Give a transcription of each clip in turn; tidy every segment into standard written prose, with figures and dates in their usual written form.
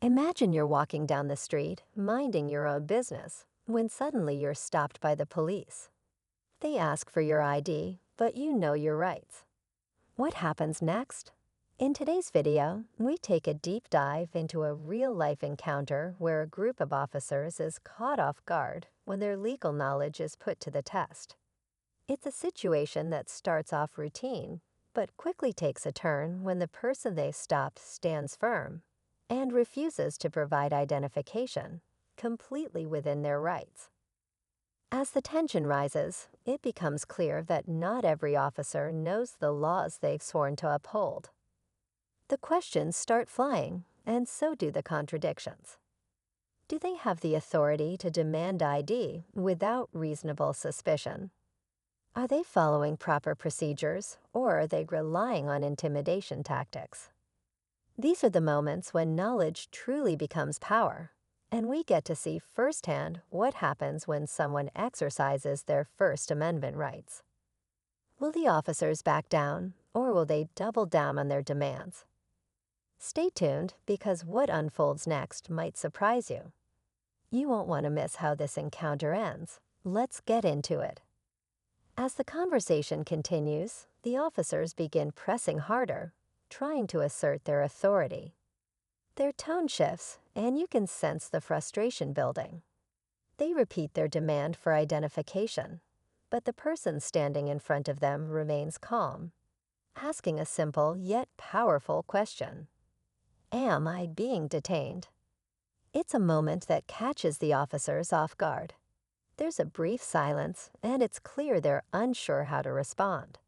Imagine you're walking down the street, minding your own business, when suddenly you're stopped by the police. They ask for your ID, but you know your rights. What happens next? In today's video, we take a deep dive into a real-life encounter where a group of officers is caught off guard when their legal knowledge is put to the test. It's a situation that starts off routine, but quickly takes a turn when the person they stopped stands firm and refuses to provide identification, completely within their rights. As the tension rises, it becomes clear that not every officer knows the laws they've sworn to uphold. The questions start flying, and so do the contradictions. Do they have the authority to demand ID without reasonable suspicion? Are they following proper procedures, or are they relying on intimidation tactics? These are the moments when knowledge truly becomes power, and we get to see firsthand what happens when someone exercises their First Amendment rights. Will the officers back down, or will they double down on their demands? Stay tuned, because what unfolds next might surprise you. You won't want to miss how this encounter ends. Let's get into it. As the conversation continues, the officers begin pressing harder, trying to assert their authority. Their tone shifts, and you can sense the frustration building. They repeat their demand for identification, but the person standing in front of them remains calm, asking a simple yet powerful question. Am I being detained? It's a moment that catches the officers off guard. There's a brief silence, and it's clear they're unsure how to respond.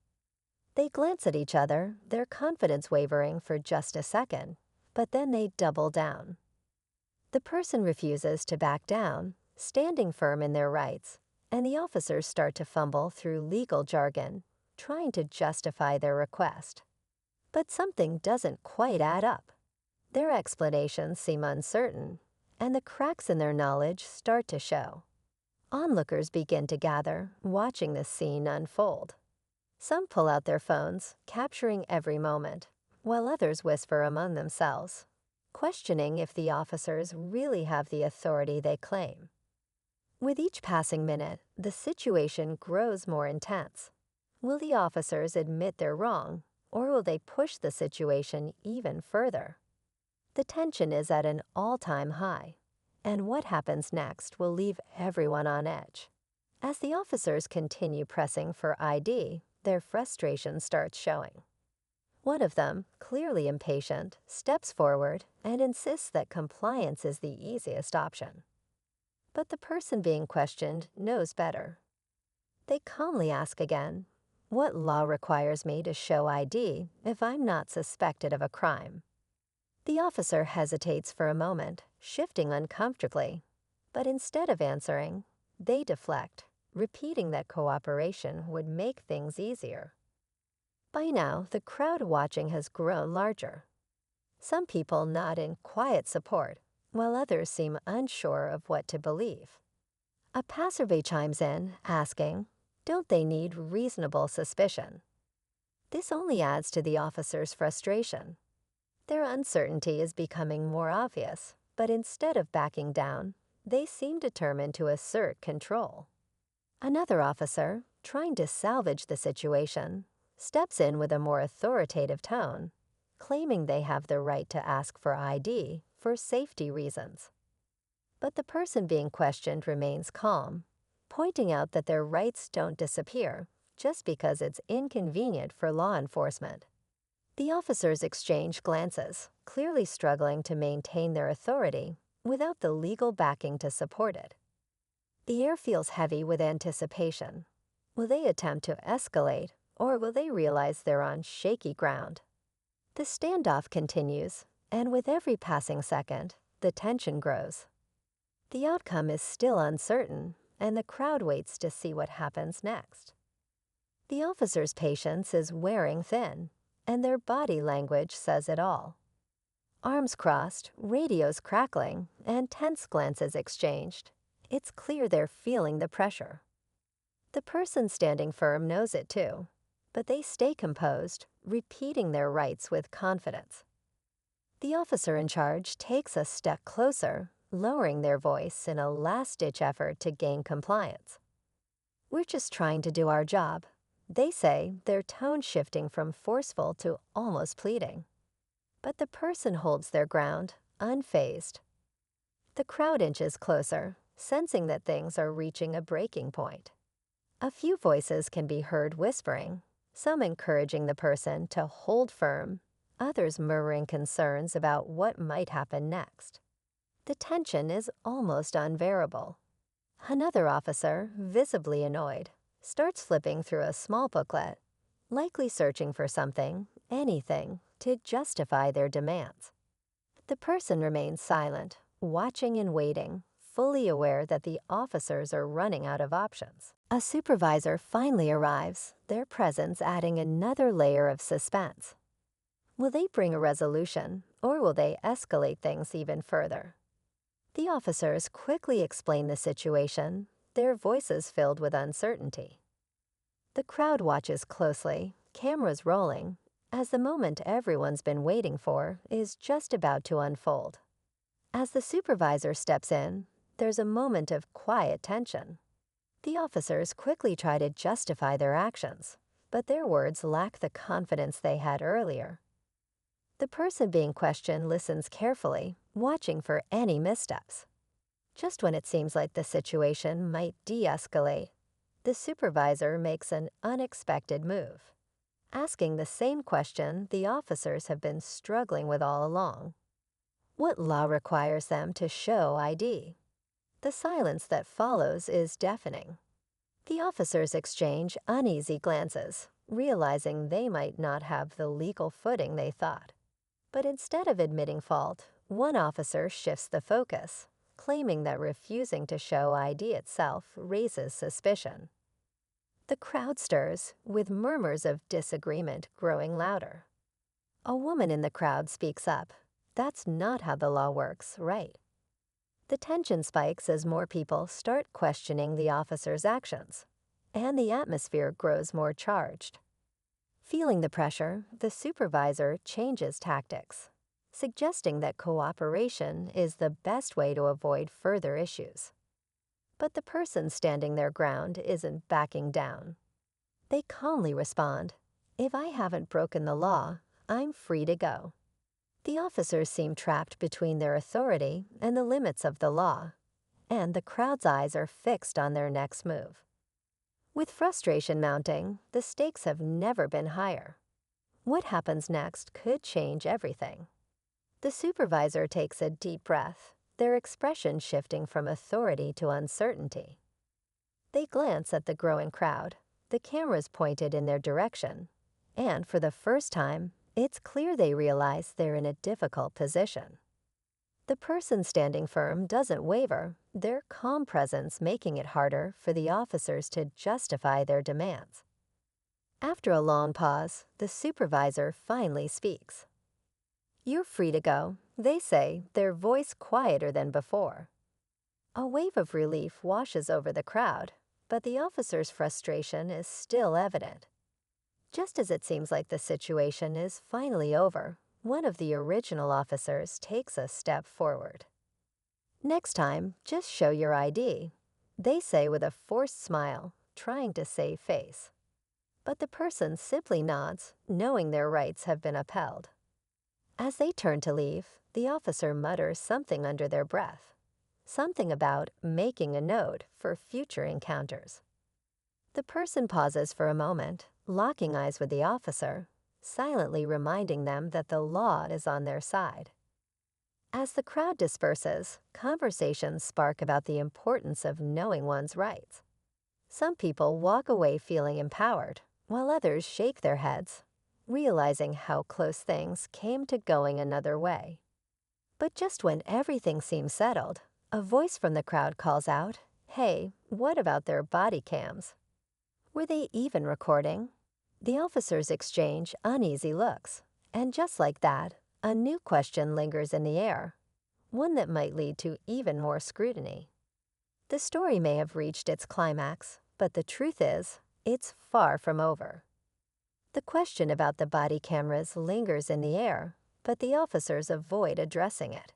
They glance at each other, their confidence wavering for just a second, but then they double down. The person refuses to back down, standing firm in their rights, and the officers start to fumble through legal jargon, trying to justify their request. But something doesn't quite add up. Their explanations seem uncertain, and the cracks in their knowledge start to show. Onlookers begin to gather, watching this scene unfold. Some pull out their phones, capturing every moment, while others whisper among themselves, questioning if the officers really have the authority they claim. With each passing minute, the situation grows more intense. Will the officers admit they're wrong, or will they push the situation even further? The tension is at an all-time high, and what happens next will leave everyone on edge. As the officers continue pressing for ID, their frustration starts showing. One of them, clearly impatient, steps forward and insists that compliance is the easiest option. But the person being questioned knows better. They calmly ask again, "What law requires me to show ID if I'm not suspected of a crime?" The officer hesitates for a moment, shifting uncomfortably, but instead of answering, they deflect, repeating that cooperation would make things easier. By now, the crowd watching has grown larger. Some people nod in quiet support, while others seem unsure of what to believe. A passerby chimes in, asking, "Don't they need reasonable suspicion?" This only adds to the officer's frustration. Their uncertainty is becoming more obvious, but instead of backing down, they seem determined to assert control. Another officer, trying to salvage the situation, steps in with a more authoritative tone, claiming they have the right to ask for ID for safety reasons. But the person being questioned remains calm, pointing out that their rights don't disappear just because it's inconvenient for law enforcement. The officers exchange glances, clearly struggling to maintain their authority without the legal backing to support it. The air feels heavy with anticipation. Will they attempt to escalate, or will they realize they're on shaky ground? The standoff continues, and with every passing second, the tension grows. The outcome is still uncertain, and the crowd waits to see what happens next. The officers' patience is wearing thin, and their body language says it all. Arms crossed, radios crackling, and tense glances exchanged. It's clear they're feeling the pressure. The person standing firm knows it too, but they stay composed, repeating their rights with confidence. The officer in charge takes a step closer, lowering their voice in a last-ditch effort to gain compliance. "We're just trying to do our job," they say, their tone shifting from forceful to almost pleading. But the person holds their ground, unfazed. The crowd inches closer, sensing that things are reaching a breaking point. A few voices can be heard whispering, some encouraging the person to hold firm, others murmuring concerns about what might happen next. The tension is almost unbearable. Another officer, visibly annoyed, starts flipping through a small booklet, likely searching for something, anything, to justify their demands. The person remains silent, watching and waiting, fully aware that the officers are running out of options. A supervisor finally arrives, their presence adding another layer of suspense. Will they bring a resolution, or will they escalate things even further? The officers quickly explain the situation, their voices filled with uncertainty. The crowd watches closely, cameras rolling, as the moment everyone's been waiting for is just about to unfold. As the supervisor steps in, there's a moment of quiet tension. The officers quickly try to justify their actions, but their words lack the confidence they had earlier. The person being questioned listens carefully, watching for any missteps. Just when it seems like the situation might de-escalate, the supervisor makes an unexpected move, asking the same question the officers have been struggling with all along. What law requires them to show ID? The silence that follows is deafening. The officers exchange uneasy glances, realizing they might not have the legal footing they thought. But instead of admitting fault, one officer shifts the focus, claiming that refusing to show ID itself raises suspicion. The crowd stirs, with murmurs of disagreement growing louder. A woman in the crowd speaks up. "That's not how the law works, right?" The tension spikes as more people start questioning the officer's actions, and the atmosphere grows more charged. Feeling the pressure, the supervisor changes tactics, suggesting that cooperation is the best way to avoid further issues. But the person standing their ground isn't backing down. They calmly respond, "If I haven't broken the law, I'm free to go." The officers seem trapped between their authority and the limits of the law, and the crowd's eyes are fixed on their next move. With frustration mounting, the stakes have never been higher. What happens next could change everything. The supervisor takes a deep breath, their expression shifting from authority to uncertainty. They glance at the growing crowd, the cameras pointed in their direction, and for the first time, it's clear they realize they're in a difficult position. The person standing firm doesn't waver, their calm presence making it harder for the officers to justify their demands. After a long pause, the supervisor finally speaks. "You're free to go," they say, their voice quieter than before. A wave of relief washes over the crowd, but the officer's frustration is still evident. Just as it seems like the situation is finally over, one of the original officers takes a step forward. "Next time, just show your ID," they say with a forced smile, trying to save face. But the person simply nods, knowing their rights have been upheld. As they turn to leave, the officer mutters something under their breath, something about making a note for future encounters. The person pauses for a moment, locking eyes with the officer, silently reminding them that the law is on their side. As the crowd disperses, conversations spark about the importance of knowing one's rights. Some people walk away feeling empowered, while others shake their heads, realizing how close things came to going another way. But just when everything seems settled, a voice from the crowd calls out, "Hey, what about their body cams? Were they even recording?" The officers exchange uneasy looks, and just like that, a new question lingers in the air, one that might lead to even more scrutiny. The story may have reached its climax, but the truth is, it's far from over. The question about the body cameras lingers in the air, but the officers avoid addressing it.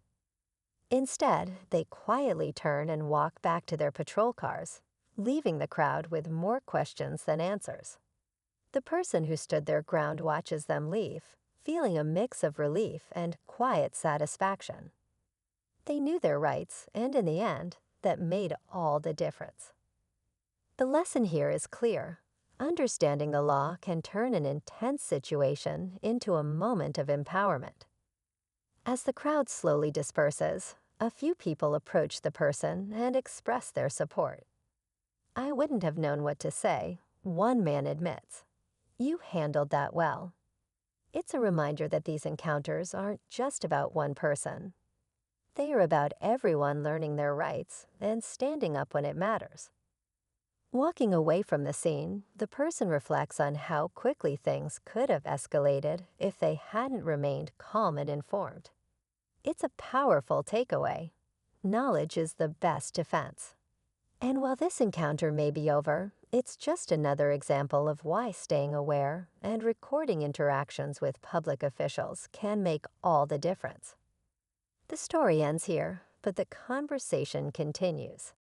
Instead, they quietly turn and walk back to their patrol cars, leaving the crowd with more questions than answers. The person who stood their ground watches them leave, feeling a mix of relief and quiet satisfaction. They knew their rights, and in the end, that made all the difference. The lesson here is clear. Understanding the law can turn an intense situation into a moment of empowerment. As the crowd slowly disperses, a few people approach the person and express their support. "I wouldn't have known what to say," one man admits. "You handled that well." It's a reminder that these encounters aren't just about one person. They are about everyone learning their rights and standing up when it matters. Walking away from the scene, the person reflects on how quickly things could have escalated if they hadn't remained calm and informed. It's a powerful takeaway. Knowledge is the best defense. And while this encounter may be over, it's just another example of why staying aware and recording interactions with public officials can make all the difference. The story ends here, but the conversation continues.